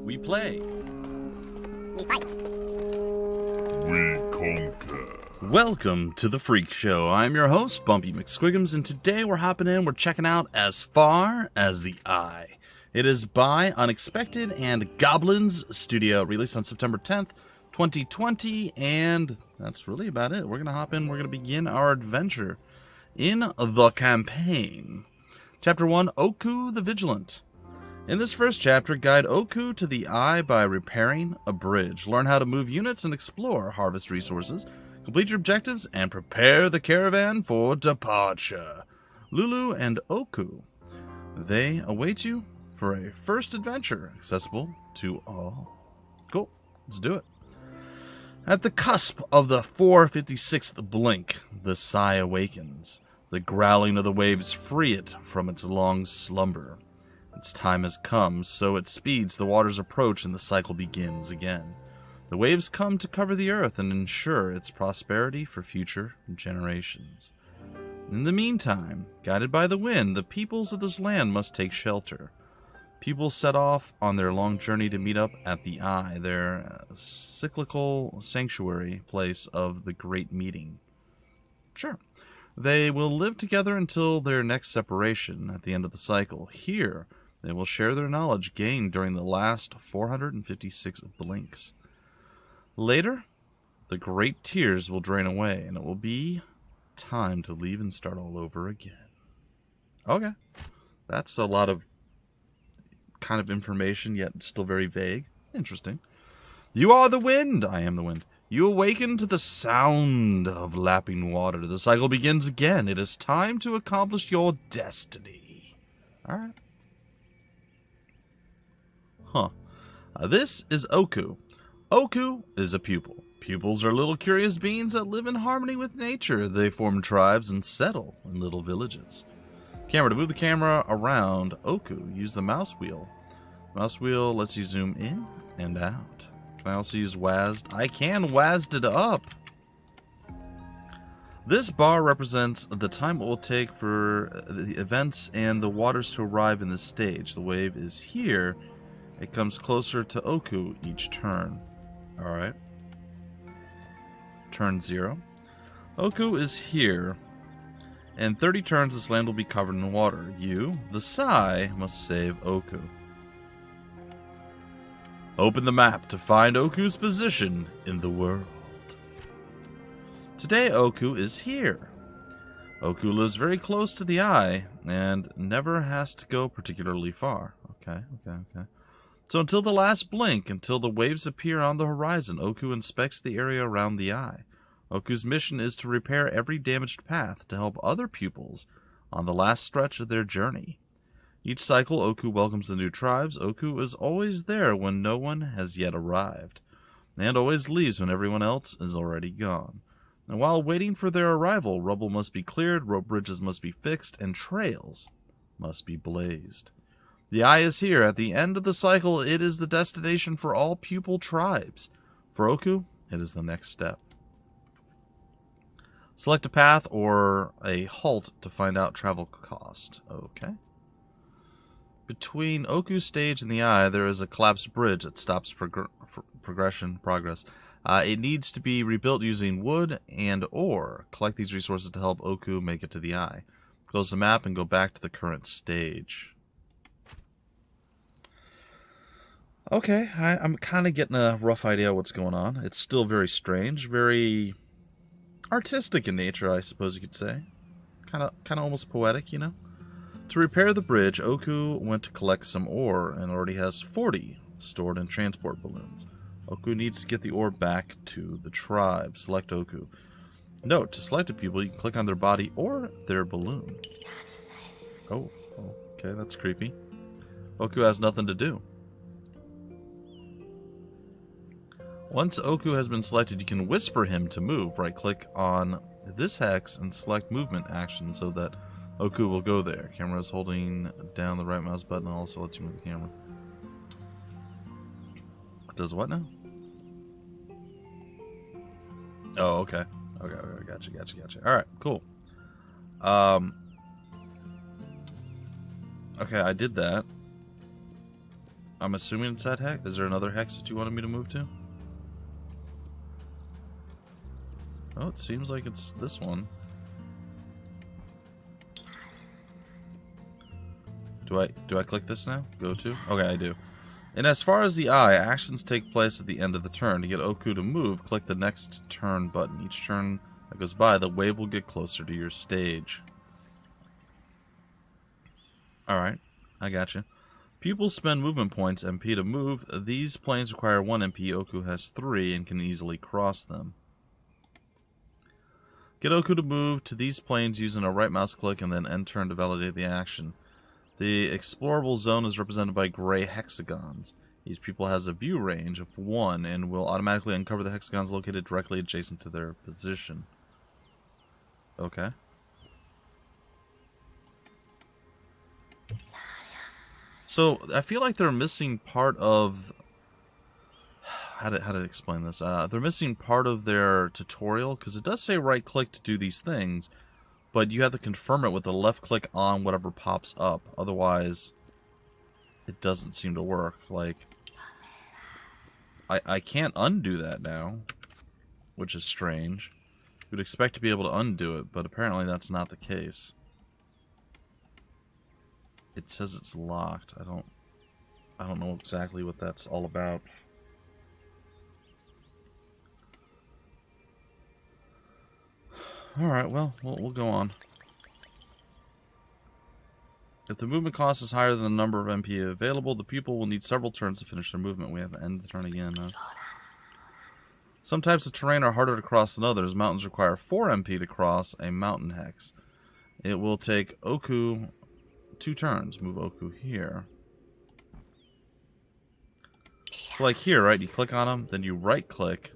We play. We fight. We conquer. Welcome to the Freak Show. I'm your host, BUMPY-MCSQUIGUMS, and today we're hopping in, we're checking out As Far as the Eye. It is by Unexpected and Goblins Studio, released on September 10th, 2020, and that's really about it. We're going to hop in, we're going to begin our adventure in the campaign. Chapter 1, Oku the Vigilant. In this first chapter, guide Oku to the Eye by repairing a bridge. Learn how to move units and explore, harvest resources, complete your objectives, and prepare the caravan for departure. Lulu and Oku, they await you for a first adventure, accessible to all. Cool, let's do it. At the cusp of the 456th blink, the sigh awakens. The growling of the waves free it from its long slumber. Its time has come, so it speeds, the waters approach, and the cycle begins again. The waves come to cover the earth and ensure its prosperity for future generations. In the meantime, guided by the wind, the peoples of this land must take shelter. People set off on their long journey to meet up at the Eye, their cyclical sanctuary place of the Great Meeting. Sure. They will live together until their next separation at the end of the cycle. Here, they will share their knowledge gained during the last 456 blinks. Later, the great tears will drain away, and it will be time to leave and start all over again. Okay. That's a lot of kind of information, yet still very vague. Interesting. You are the wind. I am the wind. You awaken to the sound of lapping water. The cycle begins again. It is time to accomplish your destiny. Alright. Huh. This is Oku. Oku is a pupil. Pupils are little curious beings that live in harmony with nature. They form tribes and settle in little villages. Camera. To move the camera around Oku, use the mouse wheel. Mouse wheel lets you zoom in and out. Can I also use WASD? I can WASD it up. This bar represents the time it will take for the events and the waters to arrive in this stage. The wave is here. It comes closer to Oku each turn. Alright. Turn 0. Oku is here. In 30 turns, this land will be covered in water. You, the Sai, must save Oku. Open the map to find Oku's position in the world. Today, Oku is here. Oku lives very close to the Eye and never has to go particularly far. Okay. So until the last blink, until the waves appear on the horizon, Oku inspects the area around the Eye. Oku's mission is to repair every damaged path to help other pupils on the last stretch of their journey. Each cycle, Oku welcomes the new tribes. Oku is always there when no one has yet arrived, and always leaves when everyone else is already gone. And while waiting for their arrival, rubble must be cleared, rope bridges must be fixed, and trails must be blazed. The Eye is here. At the end of the cycle, it is the destination for all pupil tribes. For Oku, it is the next step. Select a path or a halt to find out travel cost. Okay. Between Oku's stage and the Eye, there is a collapsed bridge that stops progress. It needs to be rebuilt using wood and ore. Collect these resources to help Oku make it to the Eye. Close the map and go back to the current stage. Okay, I'm kind of getting a rough idea of what's going on. It's still very strange, very artistic in nature, I suppose you could say. Kind of almost poetic, you know? To repair the bridge, Oku went to collect some ore and already has 40 stored in transport balloons. Oku needs to get the ore back to the tribe. Select Oku. Note, to select a pupil, you can click on their body or their balloon. Oh, okay, that's creepy. Oku has nothing to do. Once Oku has been selected, you can whisper him to move. Right-click on this hex and select movement action so that Oku will go there. Camera is holding down the right mouse button. I'll also let you move the camera. It does what now? Oh, okay. Okay, gotcha. Alright, cool. Okay, I did that. I'm assuming it's that hex. Is there another hex that you wanted me to move to? Oh, it seems like it's this one. Do I click this now? Go to? Okay, I do. And as far as the eye, actions take place at the end of the turn. To get Oku to move, click the next turn button. Each turn that goes by, the wave will get closer to your stage. Alright, I gotcha. Pupils spend movement points, MP, to move. These planes require 1 MP. Oku has 3 and can easily cross them. Get Oku to move to these planes using a right mouse click and then end turn to validate the action. The Explorable Zone is represented by gray hexagons. Each pupil has a view range of 1 and will automatically uncover the hexagons located directly adjacent to their position. Okay. So, I feel like they're missing part of... How to explain this? They're missing part of their tutorial, because it does say right-click to do these things, but you have to confirm it with the left-click on whatever pops up. Otherwise, it doesn't seem to work. Like, I can't undo that now, which is strange. You'd expect to be able to undo it, but apparently that's not the case. It says it's locked. I don't know exactly what that's all about. Alright, well, we'll go on. If the movement cost is higher than the number of MP available, the pupil will need several turns to finish their movement. We have to end the turn again, huh? Some types of terrain are harder to cross than others. Mountains require 4 MP to cross a mountain hex. It will take Oku 2 turns. Move Oku here. So like here, right? You click on them, then you right click.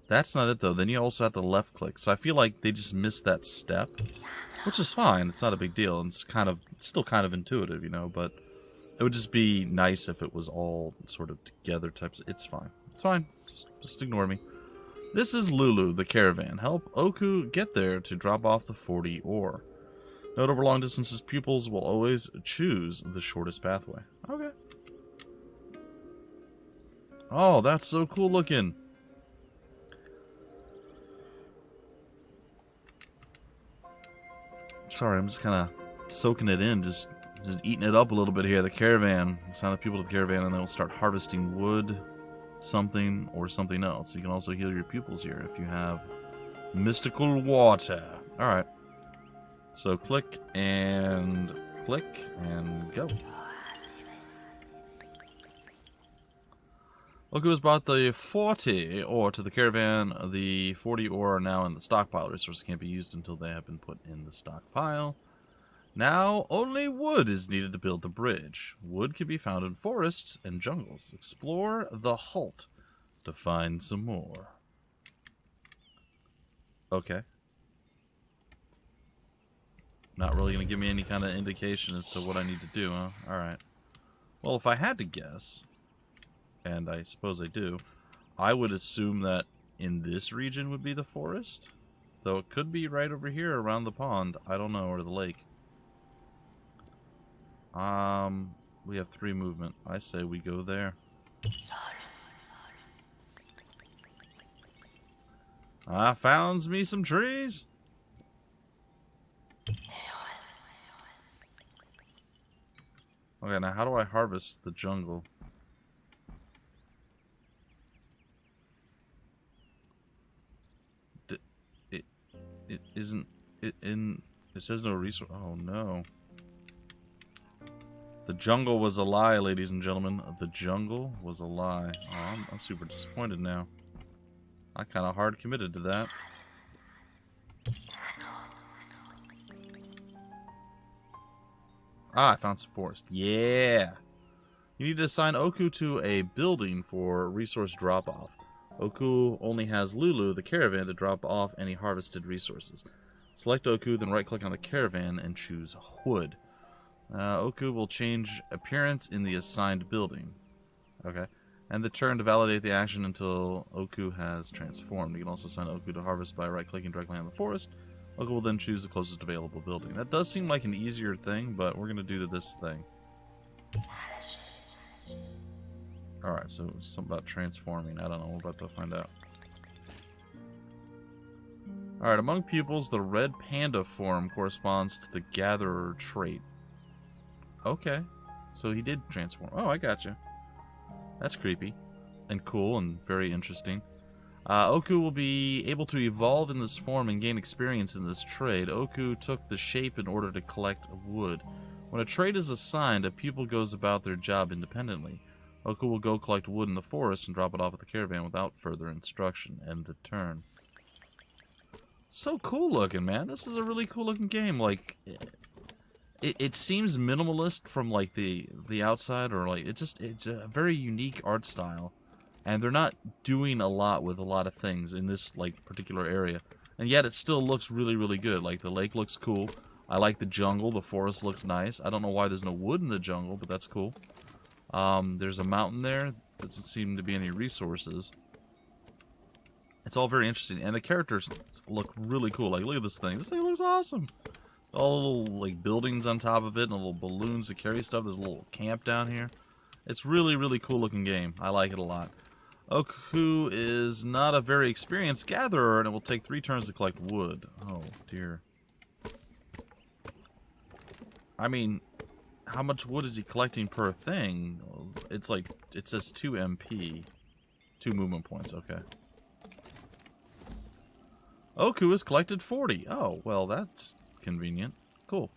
That's not it though. Then you also have to left click. So I feel like they just missed that step, which is fine. It's not a big deal. And it's still kind of intuitive, you know, but it would just be nice if it was all sort of together types. It's fine. It's fine. Just ignore me. This is Lulu, the Caravan. Help Oku get there to drop off the 40 ore. Note over long distances, pupils will always choose the shortest pathway. Okay. Oh, that's so cool looking. Sorry, I'm just kind of soaking it in, just eating it up a little bit here. The Caravan. Assign the people to the Caravan, and they'll start harvesting wood, something, or something else. You can also heal your pupils here if you have mystical water. Alright. So click and go. Oku has brought the 40 ore to the Caravan. The 40 ore are now in the stockpile. Resources can't be used until they have been put in the stockpile. Now, only wood is needed to build the bridge. Wood can be found in forests and jungles. Explore the Halt to find some more. Okay. Not really going to give me any kind of indication as to what I need to do, huh? Alright. Well, if I had to guess, and I suppose I do, I would assume that in this region would be the forest. Though it could be right over here around the pond. I don't know, or the lake. We have 3 movement. I say we go there. I found me some trees. Okay, now how do I harvest the jungle? It isn't it in. It says no resource. Oh no. The jungle was a lie, ladies and gentlemen. The jungle was a lie. Oh, I'm super disappointed now. I kind of hard committed to that. Ah, I found some forest. Yeah. You need to assign Oku to a building for resource drop-off. Oku only has Lulu, the Caravan, to drop off any harvested resources. Select Oku, then right-click on the Caravan and choose Wood. Oku will change appearance in the assigned building. Okay. And the turn to validate the action until Oku has transformed. You can also assign Oku to harvest by right-clicking directly on the forest. Oku will then choose the closest available building. That does seem like an easier thing, but we're going to do this thing. Alright, so something about transforming. I don't know. We're about to find out. Alright, among pupils, the red panda form corresponds to the gatherer trait. Okay. So he did transform. Oh, I gotcha. That's creepy. And cool and very interesting. Oku will be able to evolve in this form and gain experience in this trade. Oku took the shape in order to collect wood. When a trade is assigned, a pupil goes about their job independently. Oku will go collect wood in the forest and drop it off at the caravan without further instruction. End the turn. So cool looking, man. This is a really cool looking game. Like, it seems minimalist from like the outside, or like it's a very unique art style. And they're not doing a lot with a lot of things in this like particular area. And yet it still looks really, really good. Like the lake looks cool. I like the jungle. The forest looks nice. I don't know why there's no wood in the jungle, but that's cool. There's a mountain there. Doesn't seem to be any resources. It's all very interesting. And the characters look really cool. Like, look at this thing. This thing looks awesome. All little like buildings on top of it and little balloons to carry stuff. There's a little camp down here. It's really, really cool looking game. I like it a lot. Oku is not a very experienced gatherer, and it will take 3 turns to collect wood. Oh, dear. I mean, how much wood is he collecting per thing? It's like, it says 2 MP. 2 movement points, okay. Oku has collected 40. Oh, well, that's convenient. Cool.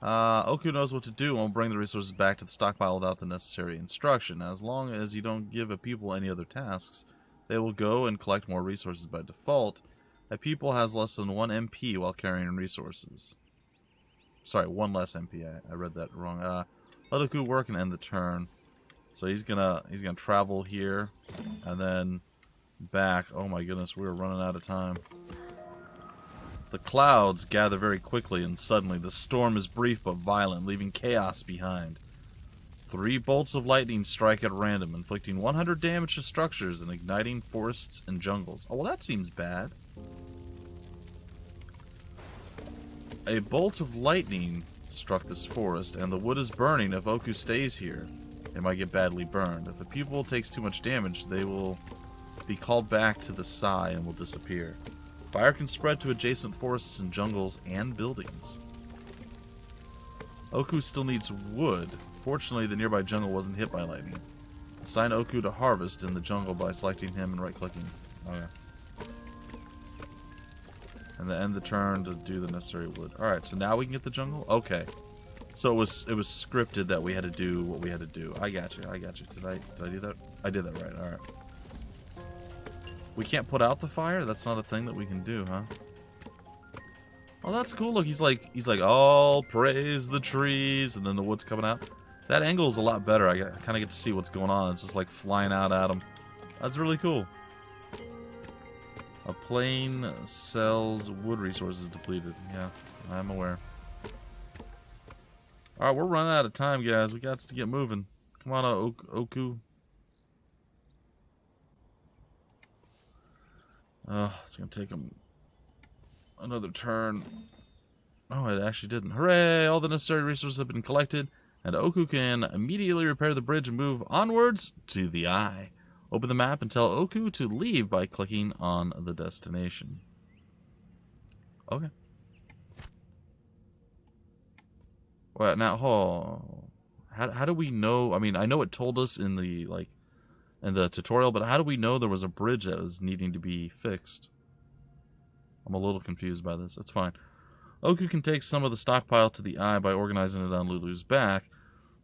Oku knows what to do and will bring the resources back to the stockpile without the necessary instruction. As long as you don't give a pupil any other tasks, they will go and collect more resources by default. A pupil has less than 1 MP while carrying resources. Sorry, 1 less MP. I read that wrong. Let Oku work and end the turn. So he's gonna travel here and then back. Oh my goodness, we're running out of time. The clouds gather very quickly, and suddenly the storm is brief but violent, leaving chaos behind. 3 bolts of lightning strike at random, inflicting 100 damage to structures and igniting forests and jungles. Oh, well, that seems bad. A bolt of lightning struck this forest, and the wood is burning. If Oku stays here, it might get badly burned. If a pupil takes too much damage, they will be called back to the Sai and will disappear. Fire can spread to adjacent forests and jungles and buildings. Oku still needs wood. Fortunately, the nearby jungle wasn't hit by lightning. Assign Oku to harvest in the jungle by selecting him and right-clicking. Oh, yeah. And then end the turn to do the necessary wood. Alright, so now we can get the jungle? Okay. So it was scripted that we had to do what we had to do. I got you. Did I do that? I did that right. Alright. We can't put out the fire? That's not a thing that we can do, huh? Oh, that's cool. Look, he's like, all praise the trees, and then the wood's coming out. That angle is a lot better. I kind of get to see what's going on. It's just like flying out at him. That's really cool. A plane sells wood resources depleted. Yeah, I'm aware. Alright, we're running out of time, guys. We got to get moving. Come on, Oku. It's going to take him another turn. Oh, it actually didn't. Hooray! All the necessary resources have been collected, and Oku can immediately repair the bridge and move onwards to the Eye. Open the map and tell Oku to leave by clicking on the destination. Okay. Well, now, how do we know? I mean, I know it told us in the in the tutorial, but how do we know there was a bridge that was needing to be fixed? I'm a little confused by this. That's fine. Oku can take some of the stockpile to the Eye by organizing it on Lulu's back.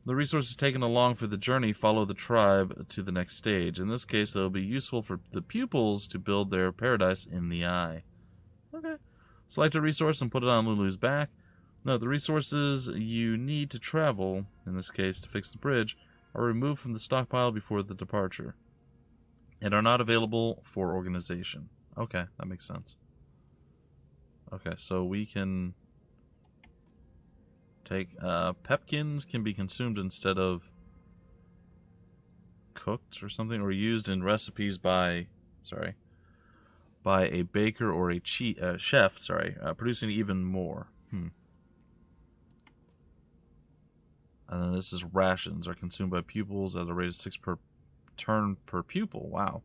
The resources taken along for the journey follow the tribe to the next stage. In this case, they will be useful for the pupils to build their paradise in the Eye. Okay. Select a resource and put it on Lulu's back. Note, the resources you need to travel, in this case to fix the bridge, are removed from the stockpile before the departure and are not available for organization. Okay, that makes sense. Okay, so we can take Pepkins can be consumed instead of cooked or something, or used in recipes by a baker or a chef, producing even more. And then this is rations are consumed by pupils at a rate of 6 per turn per pupil. Wow.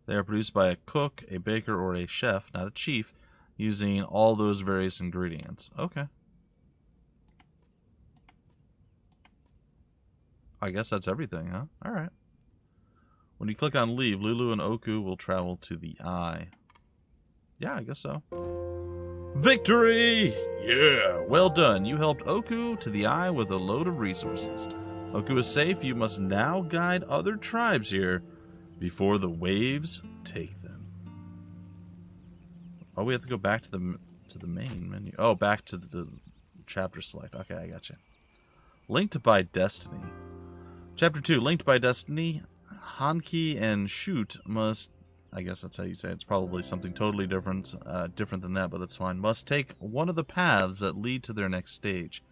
They are produced by a cook, a baker, or a chef, not a chief, using all those various ingredients. Okay. I guess that's everything, huh? Alright. When you click on leave, Lulu and Oku will travel to the eye. Yeah, I guess so. Victory! Yeah, well done. You helped Oku to the eye with a load of resources. Oku is safe. You must now guide other tribes here before the waves take them. Oh, we have to go back to the main menu. Oh, back to the chapter select. Okay, I got you. Linked by Destiny. Chapter 2, Linked by Destiny. Hanki and Shoot must, I guess that's how you say it. It's probably something totally different than that, but that's fine. Must take one of the paths that lead to their next stage.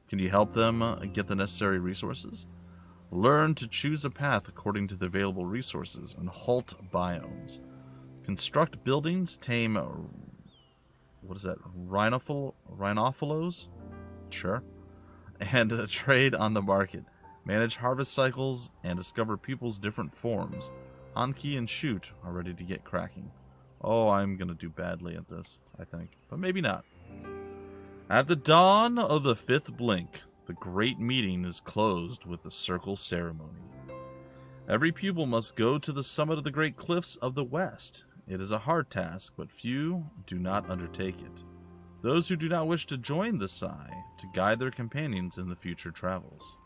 Can you help them get the necessary resources? Learn to choose a path according to the available resources and halt biomes. Construct buildings, tame, what is that, rhinophilos? Sure. And trade on the market. Manage harvest cycles and discover people's different forms. Hanki and Shoot are ready to get cracking. Oh, I'm going to do badly at this, I think. But maybe not. At the dawn of the 5th blink, the great meeting is closed with the circle ceremony. Every pupil must go to the summit of the great cliffs of the west. It is a hard task, but few do not undertake it. Those who do not wish to join the Sai to guide their companions in the future travels.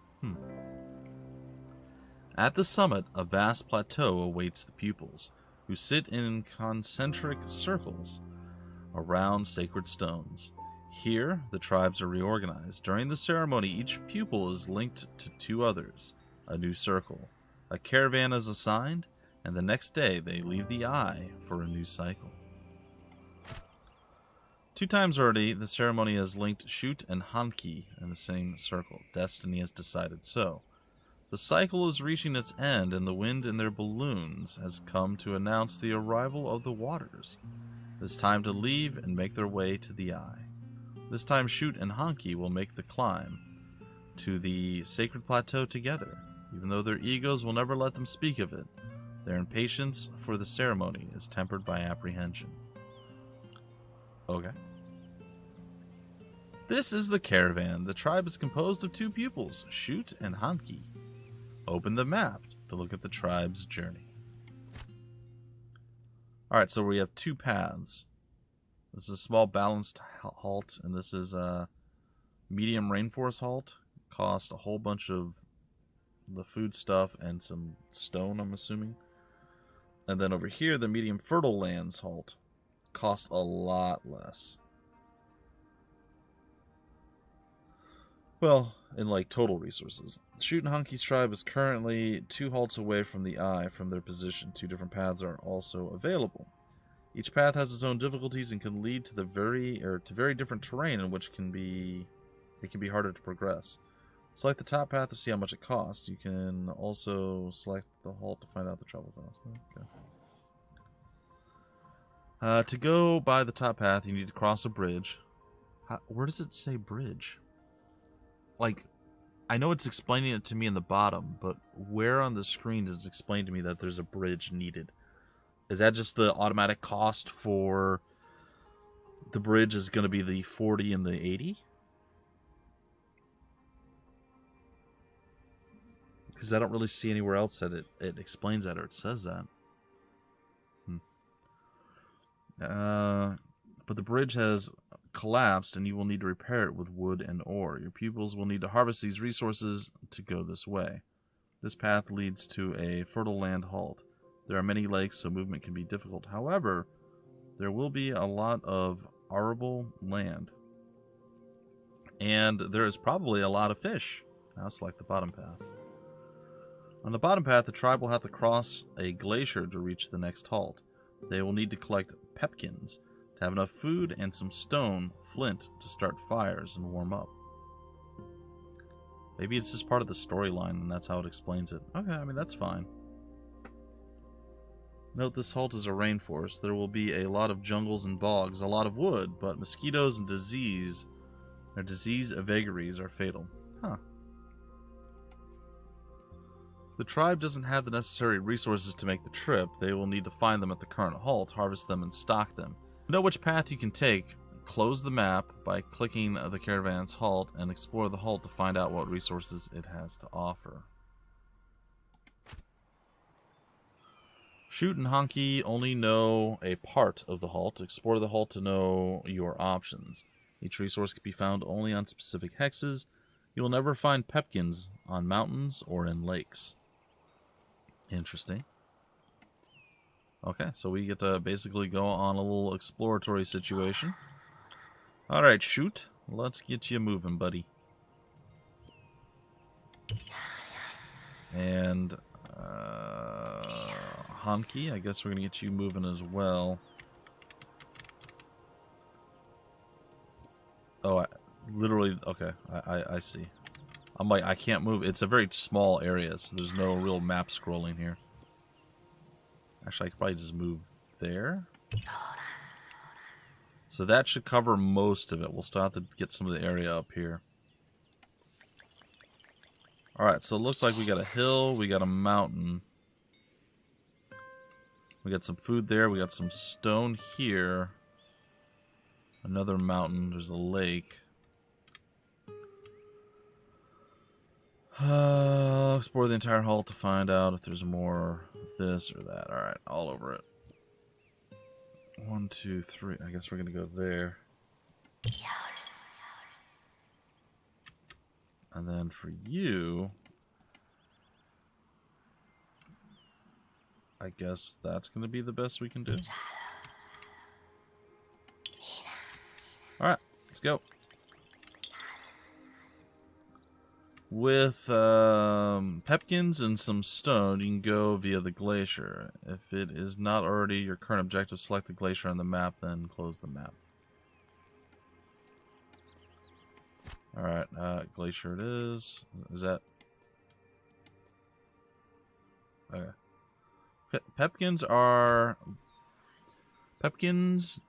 At the summit, a vast plateau awaits the pupils, who sit in concentric circles around sacred stones. Here, the tribes are reorganized. During the ceremony, each pupil is linked to 2 others, a new circle. A caravan is assigned, and the next day they leave the eye for a new cycle. 2 times already, the ceremony has linked Shoot and Hanki in the same circle. Destiny has decided so. The cycle is reaching its end, and the wind in their balloons has come to announce the arrival of the waters. It is time to leave and make their way to the eye. This time Shoot and Hanki will make the climb to the sacred plateau together. Even though their egos will never let them speak of it, their impatience for the ceremony is tempered by apprehension. Okay. This is the caravan. The tribe is composed of 2 pupils, Shoot and Hanki. Open the map to look at the tribe's journey. Alright, so we have 2 paths. This is a small balanced halt, and this is a medium rainforest halt. Cost a whole bunch of the food stuff and some stone, I'm assuming. And then over here, the medium fertile lands halt. Cost a lot less. Well, in like total resources. Shoot and Hanki's tribe is currently 2 halts away from the eye from their position. 2 different paths are also available. Each path has its own difficulties and can lead to very different terrain in which it can be harder to progress. Select the top path to see how much it costs. You can also select the halt to find out the travel cost. Okay. To go by the top path, you need to cross a bridge. Where does it say bridge? Like, I know it's explaining it to me in the bottom, but where on the screen does it explain to me that there's a bridge needed? Is that just the automatic cost for the bridge is going to be the 40 and the 80? Because I don't really see anywhere else that it explains that or it says that. But the bridge has collapsed and you will need to repair it with wood and ore. Your pupils will need to harvest these resources to go this way. This path leads to a fertile land halt. There are many lakes, so movement can be difficult. However, there will be a lot of arable land. And there is probably a lot of fish. Now select the bottom path. On the bottom path, the tribe will have to cross a glacier to reach the next halt. They will need to collect Pepkins to have enough food and some stone, flint, to start fires and warm up. Maybe it's just part of the storyline and that's how it explains it. Okay, I mean, that's fine. Note this halt is a rainforest. There will be a lot of jungles and bogs, a lot of wood, but mosquitoes and disease vagaries are fatal. Huh. The tribe doesn't have the necessary resources to make the trip. They will need to find them at the current halt, harvest them, and stock them. To know which path you can take, close the map by clicking the caravan's halt and explore the halt to find out what resources it has to offer. Shoot and Honky only know a part of the halt. Explore the halt to know your options. Each resource can be found only on specific hexes. You will never find Pepkins on mountains or in lakes. Interesting. Okay, so we get to basically go on a little exploratory situation. Alright, Shoot. Let's get you moving, buddy. And Honky, I guess we're going to get you moving as well. Oh, literally, okay, I see. I'm like, I can't move. It's a very small area, so there's no real map scrolling here. Actually, I could probably just move there. So that should cover most of it. We'll still have to get some of the area up here. Alright, so it looks like we got a hill, we got a mountain. We got some food there, we got some stone here. Another mountain, there's a lake. Explore the entire halt to find out if there's more of this or that. Alright, all over it. 1, 2, 3. I guess we're going to go there. And then for you, I guess that's going to be the best we can do. Alright, let's go. With Pepkins and some stone, you can go via the glacier. If it is not already your current objective, select the glacier on the map, then close the map. Alright, glacier it is. Is that... Okay. Pepkins are base...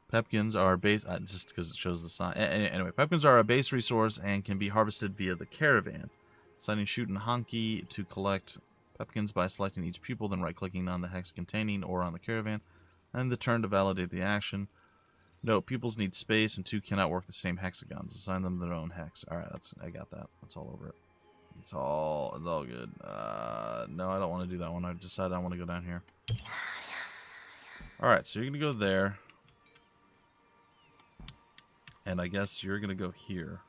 just because it shows the sign. Anyway, Pepkins are a base resource and can be harvested via the caravan. Assigning Shoot and Honky to collect Pepkins by selecting each pupil, then right-clicking on the hex containing or on the caravan, and the turn to validate the action. Note, pupils need space, and two cannot work the same hexagons. Assign them their own hex. Alright, I got that. That's all over it. It's all good. No, I don't want to do that one. I decided I want to go down here. Alright, so you're going to go there. And I guess you're going to go here.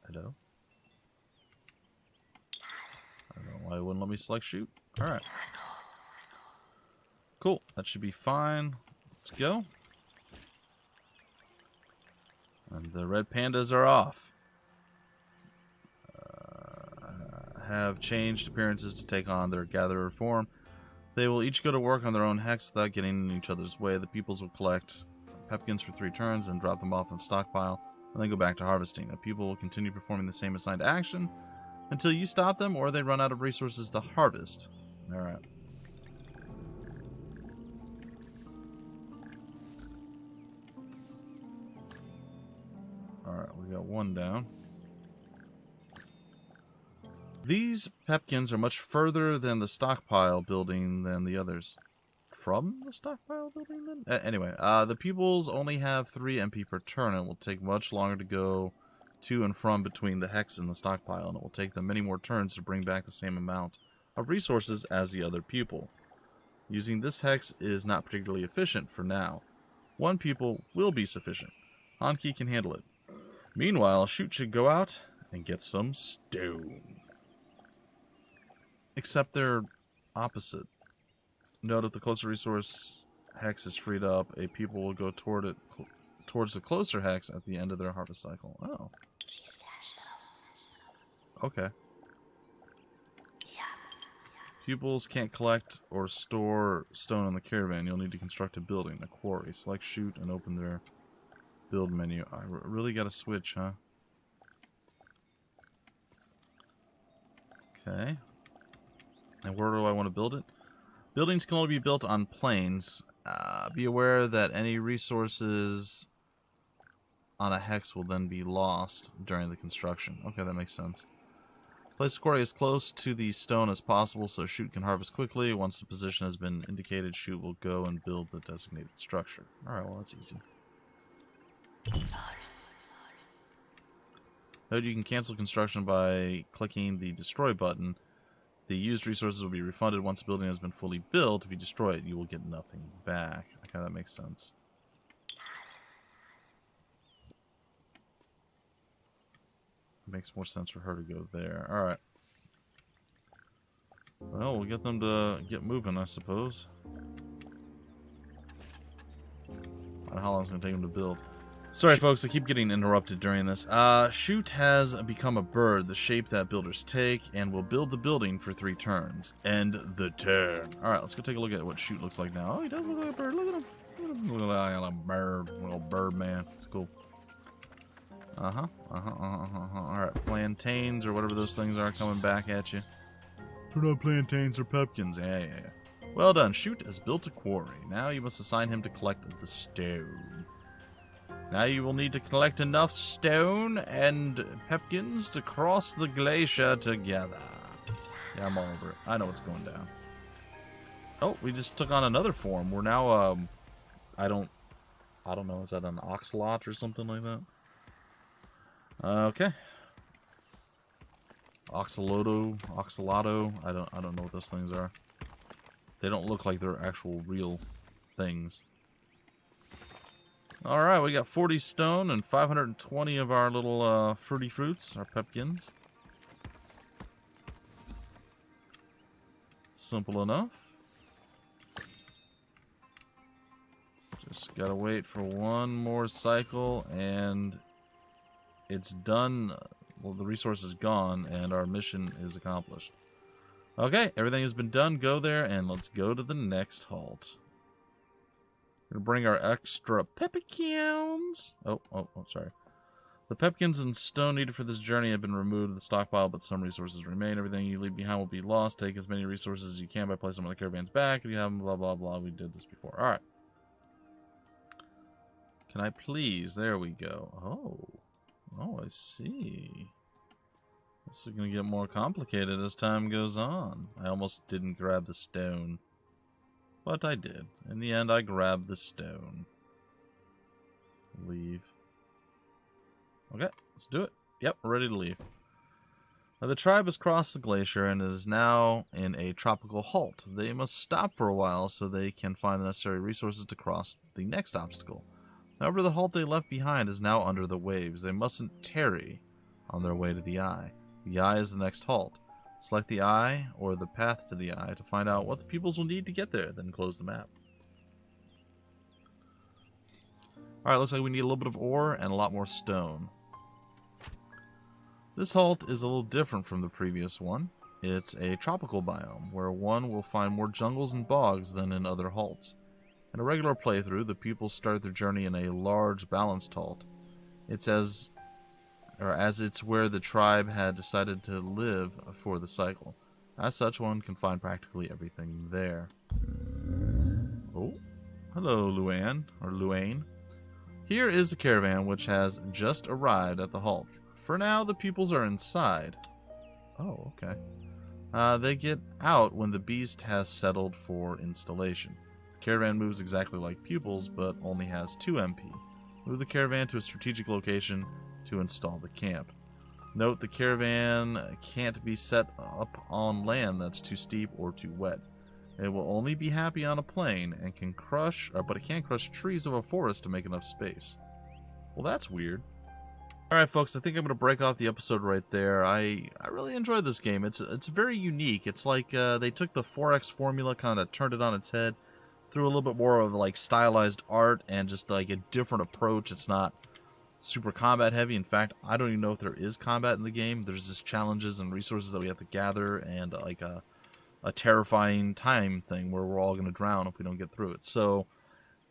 Hello? I don't know why it wouldn't let me select Shoot. Alright. Cool. That should be fine. Let's go. And the red pandas are off. Have changed appearances to take on their gatherer form. They will each go to work on their own hex without getting in each other's way. The pupils will collect Pepkins for 3 turns and drop them off in stockpile, and then go back to harvesting. A pupil will continue performing the same assigned action until you stop them or they run out of resources to harvest. Alright. Alright, we got one down. These Pepkins are much further than the stockpile building than the others. From the stockpile building then? Anyway, the pupils only have 3 MP per turn, and it will take much longer to go to and from between the hex and the stockpile, and it will take them many more turns to bring back the same amount of resources as the other pupil. Using this hex is not particularly efficient for now. 1 pupil will be sufficient. Honky can handle it. Meanwhile, Shoot should go out and get some stone. Except they're opposite. Note if the closer resource hex is freed up, a pupil will go towards the closer hex at the end of their harvest cycle. Oh. Okay. Pupils can't collect or store stone on the caravan. You'll need to construct a building, a quarry. Select Shoot and open their build menu. I really got to switch, huh? Okay. And where do I want to build it? Buildings can only be built on plains. Be aware that any resources on a hex will then be lost during the construction. Okay, that makes sense. Place the quarry as close to the stone as possible so Shoot can harvest quickly. Once the position has been indicated, Shoot will go and build the designated structure. Alright, well, that's easy. Note you can cancel construction by clicking the destroy button. The used resources will be refunded once the building has been fully built. If you destroy it, you will get nothing back. Okay, that makes sense. It makes more sense for her to go there. Alright. Well, we'll get them to get moving, I suppose. I don't know how long it's going to take them to build. Sorry, folks, I keep getting interrupted during this. Shoot has become a bird, the shape that builders take, and will build the building for 3 turns. End the turn. Alright, let's go take a look at what Shoot looks like now. Oh, he does look like a bird. Look at him. Look like a bird. Little bird man. It's cool. Alright, plantains or whatever those things are coming back at you. They're not plantains or pepkins. Yeah. Well done. Shoot has built a quarry. Now you must assign him to collect the stone. Now you will need to collect enough stone and pepkins to cross the glacier together. Yeah, I'm all over it. I know what's going down. Oh, we just took on another form. We're now, I don't know. Is that an oxalot or something like that? Okay. Oxalato. I don't know what those things are. They don't look like they're actual real things. Alright, we got 40 stone and 520 of our little fruity fruits, our pepkins. Simple enough. Just gotta wait for one more cycle and it's done. Well, the resource is gone and our mission is accomplished. Okay, everything has been done. Go there and let's go to the next halt. We're gonna bring our extra pepkins. Oh, sorry. The pepkins and stone needed for this journey have been removed to the stockpile, but some resources remain. Everything you leave behind will be lost. Take as many resources as you can by placing them on the caravan's back. If you have them, blah, blah, blah. We did this before. Alright. Can I please? There we go. Oh, I see. This is going to get more complicated as time goes on. I almost didn't grab the stone. But I did. In the end, I grabbed the stone. Leave. Okay, let's do it. Yep, we're ready to leave. Now, the tribe has crossed the glacier and is now in a tropical halt. They must stop for a while so they can find the necessary resources to cross the next obstacle. However, the halt they left behind is now under the waves. They mustn't tarry on their way to the eye. The eye is the next halt. Select the eye or the path to the eye to find out what the pupils will need to get there, then close the map. Alright, looks like we need a little bit of ore and a lot more stone. This halt is a little different from the previous one. It's a tropical biome, where one will find more jungles and bogs than in other halts. In a regular playthrough, the pupils start their journey in a large, balanced halt. It's as it's where the tribe had decided to live for the cycle. As such, one can find practically everything there. Oh, hello, Luane. Here is the caravan, which has just arrived at the halt. For now, the pupils are inside. Oh, okay. They get out when the beast has settled for installation. The caravan moves exactly like pupils, but only has 2 MP. Move the caravan to a strategic location to install the camp. Note the caravan can't be set up on land that's too steep or too wet. It will only be happy on a plain and can crush, but it can't crush trees of a forest to make enough space. Well, that's weird. Alright, folks, I think I'm going to break off the episode right there. I really enjoyed this game. It's very unique. It's like they took the 4X formula, kind of turned it on its head, threw a little bit more of like stylized art and just like a different approach. It's not super combat heavy. In fact, I don't even know if there is combat in the game. There's just challenges and resources that we have to gather and like a terrifying time thing where we're all going to drown if we don't get through it. So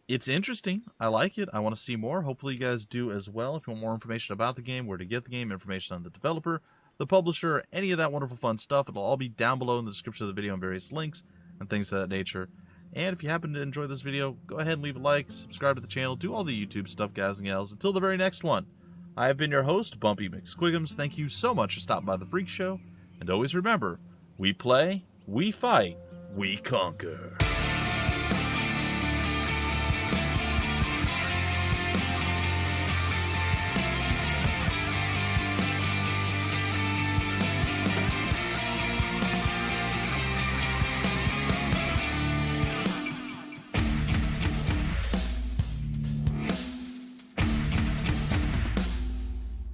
it's interesting. I like it. I want to see more. Hopefully you guys do as well. If you want more information about the game, where to get the game, information on the developer, the publisher, any of that wonderful fun stuff, it'll all be down below in the description of the video and various links and things of that nature. And if you happen to enjoy this video, go ahead and leave a like, subscribe to the channel, do all the YouTube stuff, guys and gals. Until the very next one, I have been your host, BUMPY-MCSQUIGUMS. Thank you so much for stopping by the Freak Show, And always remember, we play, we fight, we conquer.